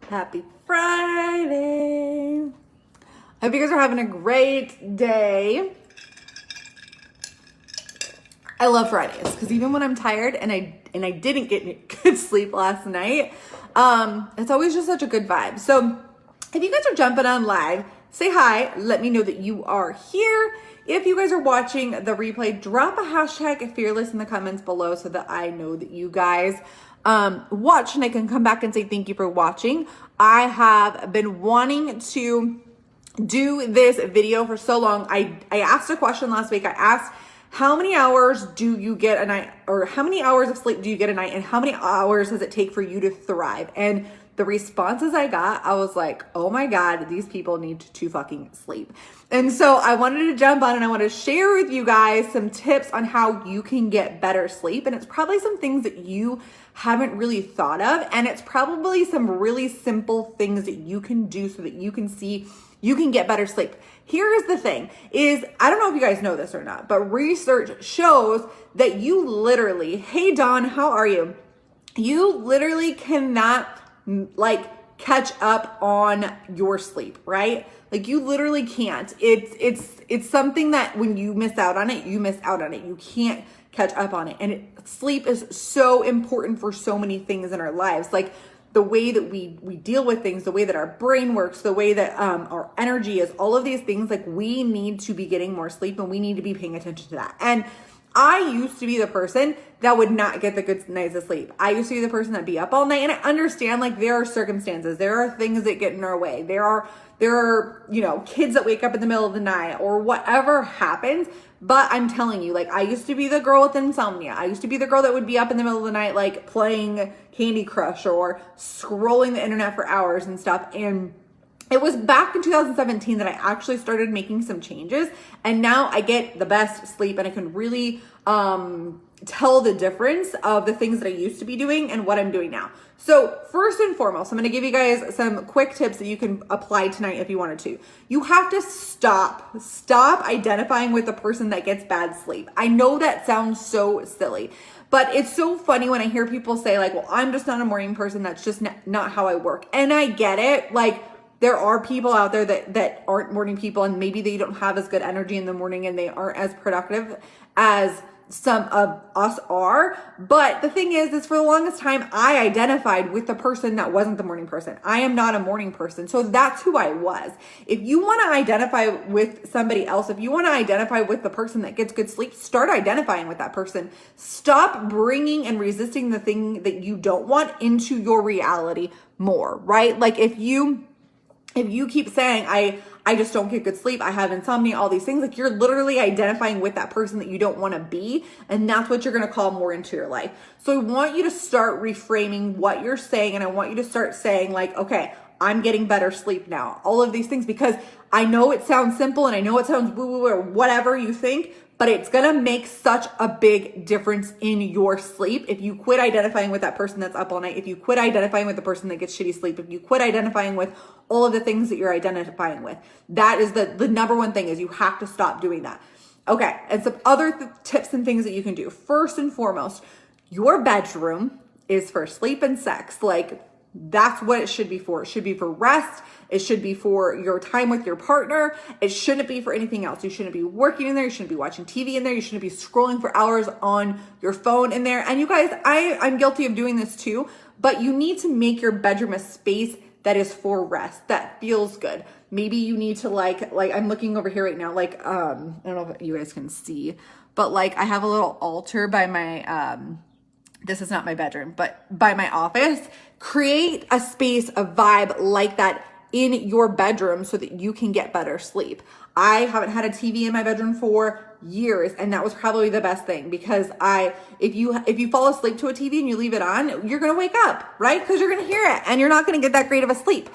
Happy Friday. I hope you guys are having a great day. I love Fridays because even when I'm tired and I didn't get good sleep last night, it's always just such a good vibe. So if you guys are jumping on live, say hi. Let me know that you are here. If you guys are watching the replay, drop a hashtag fearless in the comments below so that I know that you guys watch and I can come back and say thank you for watching. I have been wanting to do this video for so long. I asked a question last week. I asked, how many hours do you get a night, or how many hours of sleep do you get a night, and how many hours does it take for you to thrive? And the responses I got, I was like, oh my God, these people need to fucking sleep. And so I wanted to jump on and I want to share with you guys some tips on how you can get better sleep. And it's probably some things that you haven't really thought of. And it's probably some really simple things that you can do so that you can see you can get better sleep. Here is the thing is, I don't know if you guys know this or not, but research shows that you literally, hey Dawn, how are you? You literally cannot catch up on your sleep, right? Like you literally can't. It's something that when you miss out on it, you miss out on it. You can't catch up on it. And sleep is so important for so many things in our lives. Like the way that we deal with things, the way that our brain works, the way that our energy is, all of these things, like we need to be getting more sleep and we need to be paying attention to that. And I used to be the person that would not get the good nights of sleep. I used to be the person that'd be up all night, and I understand like there are circumstances, there are things that get in our way. There are, kids that wake up in the middle of the night or whatever happens. But I'm telling you, like I used to be the girl with insomnia. I used to be the girl that would be up in the middle of the night, like playing Candy Crush or scrolling the internet for hours and stuff. And it was back in 2017 that I actually started making some changes, and now I get the best sleep and I can really tell the difference of the things that I used to be doing and what I'm doing now. So first and foremost, I'm going to give you guys some quick tips that you can apply tonight if you wanted to. You have to stop identifying with the person that gets bad sleep. I know that sounds so silly, but it's so funny when I hear people say like, well, I'm just not a morning person. That's just not how I work. And I get it. Like, there are people out there that aren't morning people, and maybe they don't have as good energy in the morning and they aren't as productive as some of us are. But the thing is for the longest time, I identified with the person that wasn't the morning person. I am not a morning person. So that's who I was. If you want to identify with somebody else, if you want to identify with the person that gets good sleep, start identifying with that person. Stop bringing and resisting the thing that you don't want into your reality more, right? Like if you keep saying, I just don't get good sleep, I have insomnia, all these things, like you're literally identifying with that person that you don't want to be. And that's what you're going to call more into your life. So I want you to start reframing what you're saying. And I want you to start saying like, okay, I'm getting better sleep now. All of these things, because I know it sounds simple and I know it sounds woo-woo or whatever you think, but it's going to make such a big difference in your sleep if you quit identifying with that person that's up all night, if you quit identifying with the person that gets shitty sleep, if you quit identifying with all of the things that you're identifying with. That is the number one thing, is you have to stop doing that. Okay, and some other tips and things that you can do. First and foremost, your bedroom is for sleep and sex. Like, that's what it should be for. It should be for rest. It should be for your time with your partner. It shouldn't be for anything else. You shouldn't be working in there. You shouldn't be watching TV in there. You shouldn't be scrolling for hours on your phone in there. And you guys, I'm guilty of doing this too, but you need to make your bedroom a space that is for rest, that feels good. Maybe you need to like I'm looking over here right now, like, I don't know if you guys can see, but like I have a little altar by my, this is not my bedroom, but by my office. Create a space, a vibe like that in your bedroom so that you can get better sleep. I haven't had a TV in my bedroom for years, and that was probably the best thing, because if you fall asleep to a TV and you leave it on, you're going to wake up, right? Because you're going to hear it and you're not going to get that great of a sleep.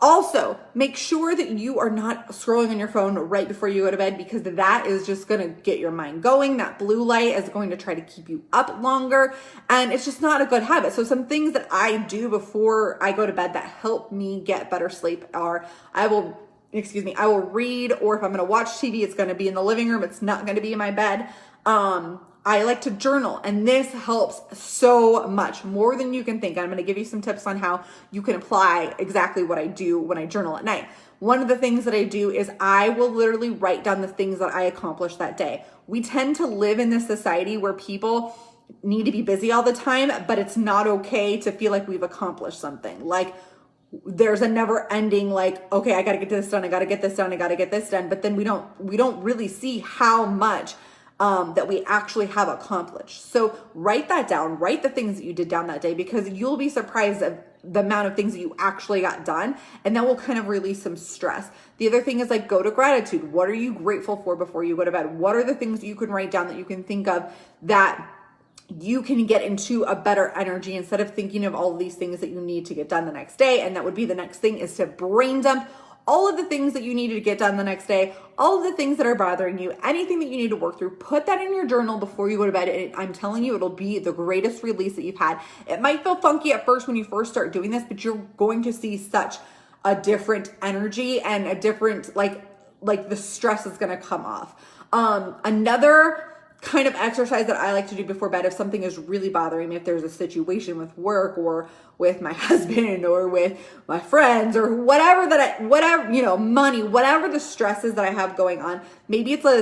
Also, make sure that you are not scrolling on your phone right before you go to bed, because that is just going to get your mind going. That blue light is going to try to keep you up longer, and it's just not a good habit. So some things that I do before I go to bed that help me get better sleep are I will read, or if I'm going to watch TV, it's going to be in the living room. It's not going to be in my bed. I like to journal, and this helps so much, more than you can think. I'm going to give you some tips on how you can apply exactly what I do when I journal at night. One of the things that I do is I will literally write down the things that I accomplished that day. We tend to live in this society where people need to be busy all the time, but it's not okay to feel like we've accomplished something. Like there's a never ending, like, okay, I got to get this done. I got to get this done. I got to get this done. But then we don't really see how much that we actually have accomplished. So write that down, write the things that you did down that day, because you'll be surprised at the amount of things that you actually got done. And that will kind of release some stress. The other thing is like, go to gratitude. What are you grateful for before you go to bed? What are the things that you can write down that you can think of that you can get into a better energy instead of thinking of all of these things that you need to get done the next day? And that would be the next thing, is to brain dump all of the things that you needed to get done the next day, all of the things that are bothering you, anything that you need to work through, put that in your journal before you go to bed. And I'm telling you, it'll be the greatest release that you've had. It might feel funky at first when you first start doing this, but you're going to see such a different energy and a different, like the stress is going to come off. Another kind of exercise that I like to do before bed, if something is really bothering me, if there's a situation with work or with my husband or with my friends or whatever money, whatever the stress is that I have going on, maybe it's what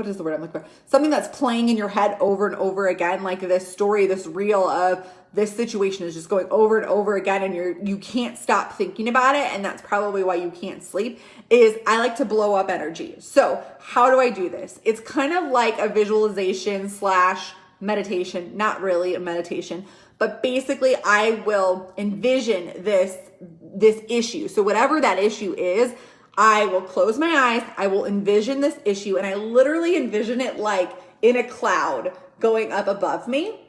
is the word I'm looking for? Something that's playing in your head over and over again, like this story, this reel of this situation is just going over and over again, and you can't stop thinking about it, and that's probably why you can't sleep. Is I like to blow up energy. So how do I do this? It's kind of like a visualization / meditation, not really a meditation, but basically I will envision this issue. So whatever that issue is, I will close my eyes, I will envision this issue, and I literally envision it like in a cloud going up above me,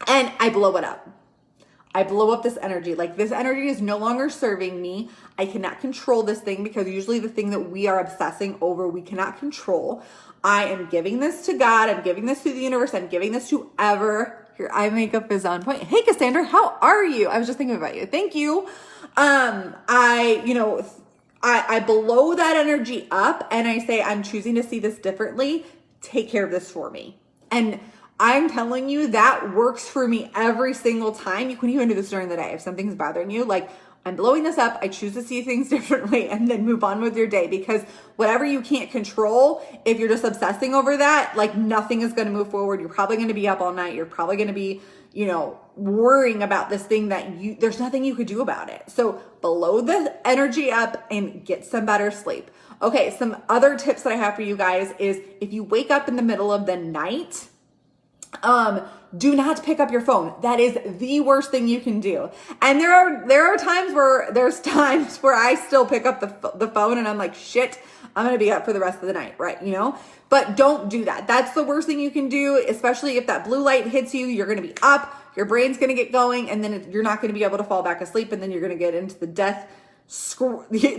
and I blow it up. I blow up this energy. Like, this energy is no longer serving me. I cannot control this thing, because usually the thing that we are obsessing over, we cannot control. I am giving this to God. I'm giving this to the universe. I'm giving this to your eye makeup is on point. Hey, Cassandra, how are you? I was just thinking about you. Thank you. I blow that energy up, and I say, I'm choosing to see this differently. Take care of this for me. And I'm telling you, that works for me every single time. You can even do this during the day. If something's bothering you, like, I'm blowing this up, I choose to see things differently, and then move on with your day. Because whatever you can't control, if you're just obsessing over that, like, nothing is going to move forward. You're probably going to be up all night. You're probably going to be, worrying about this thing that there's nothing you could do about it. So blow the energy up and get some better sleep. Okay, some other tips that I have for you guys is, if you wake up in the middle of the night, do not pick up your phone. That is the worst thing you can do. And there's times where I still pick up the phone, and I'm like, shit, I'm going to be up for the rest of the night, right? But don't do that. That's the worst thing you can do, especially if that blue light hits you. You're going to be up, your brain's going to get going, and then you're not going to be able to fall back asleep, and then you're going to get into the death scrolling,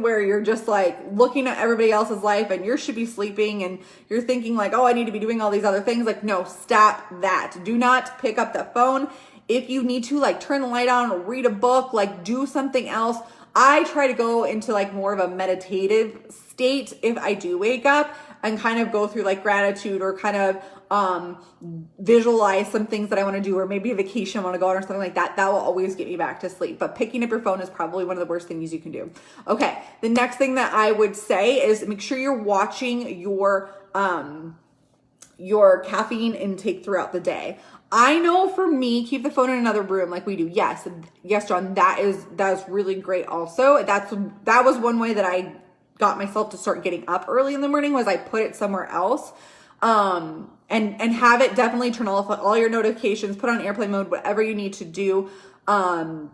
where you're just like looking at everybody else's life, and you should be sleeping, and you're thinking like, oh, I need to be doing all these other things. Like, no, stop that. Do not pick up the phone. If you need to, like, turn the light on or read a book, like, do something else. I try to go into like more of a meditative state if I do wake up, and kind of go through like gratitude, or kind of visualize some things that I want to do, or maybe a vacation I want to go on or something like that. That will always get me back to sleep. But picking up your phone is probably one of the worst things you can do. Okay, the next thing that I would say is, make sure you're watching your caffeine intake throughout the day. I know for me, keep the phone in another room like we do. Yes, John, that is really great also. That was one way that I got myself to start getting up early in the morning, was I put it somewhere else. And have it definitely turn off all your notifications, put on airplane mode, whatever you need to do. And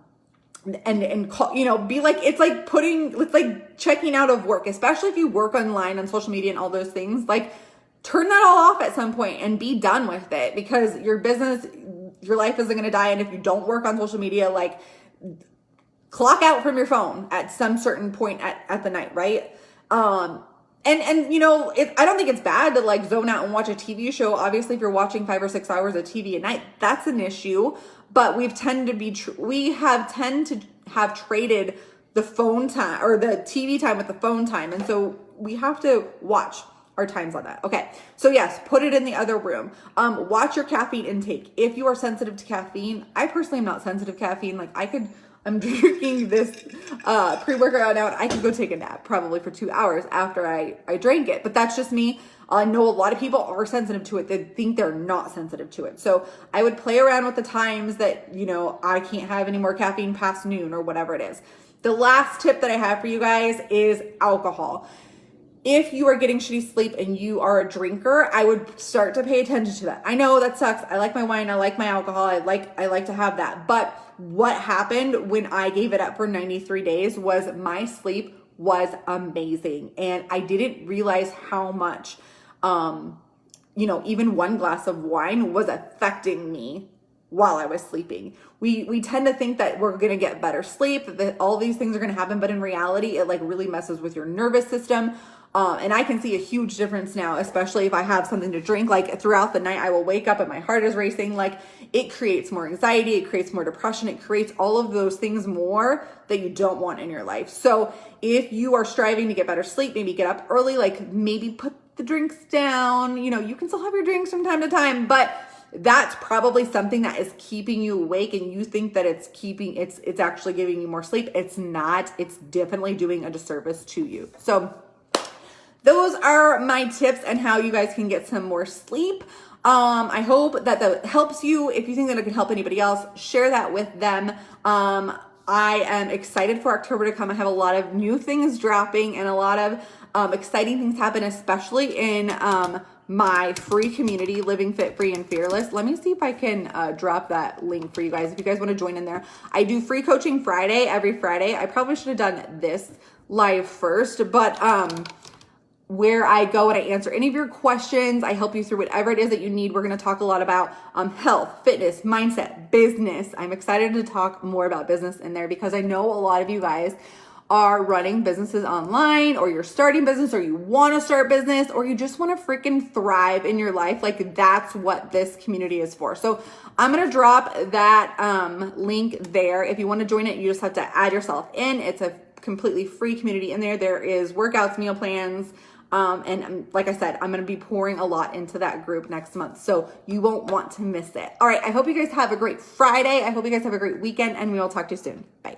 call, be like, it's like checking out of work, especially if you work online on social media and all those things. Like, turn that all off at some point and be done with it, because your business, your life isn't going to die. And if you don't work on social media, like, clock out from your phone at some certain point at the night, right? I don't think it's bad to like zone out and watch a TV show. Obviously, if you're watching 5 or 6 hours of TV a night, that's an issue. But we have tend to have traded the phone time or the TV time with the phone time. And so we have to watch our times on that. Okay. So yes, put it in the other room. Watch your caffeine intake. If you are sensitive to caffeine, I personally am not sensitive to caffeine. Like I'm drinking this pre-workout now, and I could go take a nap probably for 2 hours after I drank it. But that's just me. I know a lot of people are sensitive to it. They think they're not sensitive to it. So I would play around with the times that, you know, I can't have any more caffeine past noon or whatever it is. The last tip that I have for you guys is alcohol. If you are getting shitty sleep and you are a drinker, I would start to pay attention to that. I know that sucks. I like my wine. I like my alcohol. I like to have that. But what happened when I gave it up for 93 days was my sleep was amazing. And I didn't realize how much, you know, even one glass of wine was affecting me while I was sleeping. We tend to think that we're going to get better sleep, that all these things are going to happen. But in reality, it like really messes with your nervous system. And I can see a huge difference now, especially if I have something to drink. Like throughout the night, I will wake up and my heart is racing. Like it creates more anxiety, it creates more depression, it creates all of those things more that you don't want in your life. So if you are striving to get better sleep, maybe get up early, like maybe put the drinks down. You know, you can still have your drinks from time to time, but that's probably something that is keeping you awake and you think that it's actually giving you more sleep. It's not. It's definitely doing a disservice to you. So those are my tips and how you guys can get some more sleep. I hope that helps you. If you think that it can help anybody else, share that with them. I am excited for October to come. I have a lot of new things dropping and a lot of exciting things happen, especially in my free community, Living Fit, Free, and Fearless. Let me see if I can drop that link for you guys. If you guys want to join in there, I do free coaching Friday, every Friday. I probably should have done this live first, but where I go and I answer any of your questions. I help you through whatever it is that you need. We're going to talk a lot about health, fitness, mindset, business. I'm excited to talk more about business in there because I know a lot of you guys are running businesses online, or you're starting business, or you want to start business, or you just want to freaking thrive in your life. Like that's what this community is for. So I'm going to drop that link there. If you want to join it, you just have to add yourself in. It's a completely free community in there. There is workouts, meal plans, and like I said, I'm going to be pouring a lot into that group next month. So you won't want to miss it. All right. I hope you guys have a great Friday. I hope you guys have a great weekend, and we will talk to you soon. Bye.